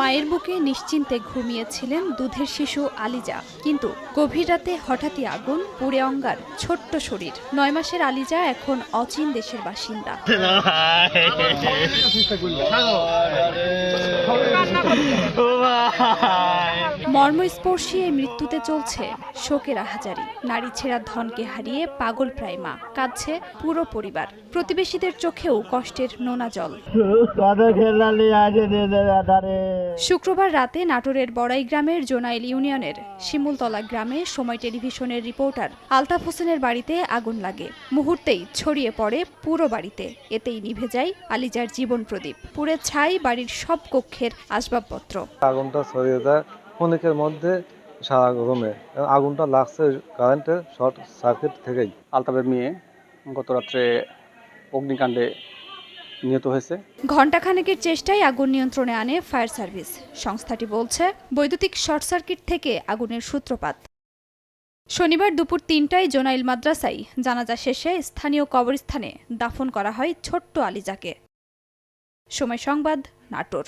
মায়ের বুকে নিশ্চিন্তে ঘুমিয়েছিলেন দুধের শিশু আলিজা, কিন্তু গভীর রাতে হঠাৎই আগুন, পুড়ে অঙ্গার ছোট্ট শরীর। ৯ মাসের আলিজা এখন অচিন দেশের বাসিন্দা। মর্মস্পর্শী এই মৃত্যুতে চলছে শোকের আহাজারি। নারী ছেঁড়া ধনকে হারিয়ে পাগল প্রায় মা, কাঁদছে পুরো পরিবার। প্রতিবেশীদের চোখেও কষ্টের নোনা জল। শুক্রবার রাতে নাটোরের বড়াই গ্রামের জোনাইল ইউনিয়নের শিমুলতলা গ্রামে সময় টেলিভিশনের রিপোর্টার আলতাফ হোসেনের বাড়িতে আগুন লাগে। মুহূর্তেই ছড়িয়ে পড়ে পুরো বাড়িতে। এতেই নিভে যায় আলিজার জীবন প্রদীপ। পুড়ে ছাই বাড়ির সব কক্ষের আসবাবপত্র। আগুনটা ছড়িয়ে যায় ক্ষণিকের মধ্যে সারা রুমে। আগুনটা লাগছে কারেন্টের শর্ট সার্কিট থেকেই। আলতাফের মেয়ে গত রাত্রে অগ্নিকাণ্ডে নিহত হয়েছে। ঘণ্টাখানেকের চেষ্টায় আগুন নিয়ন্ত্রণে আনে ফায়ার সার্ভিস। সংস্থাটি বলছে বৈদ্যুতিক শর্ট সার্কিট থেকে আগুনের সূত্রপাত। শনিবার দুপুর ৩টায় জোনাইল মাদ্রাসায় জানাজা শেষে স্থানীয় কবরস্থানে দাফন করা হয় ছোট্ট আলিজাকে। সময় সংবাদ, নাটোর।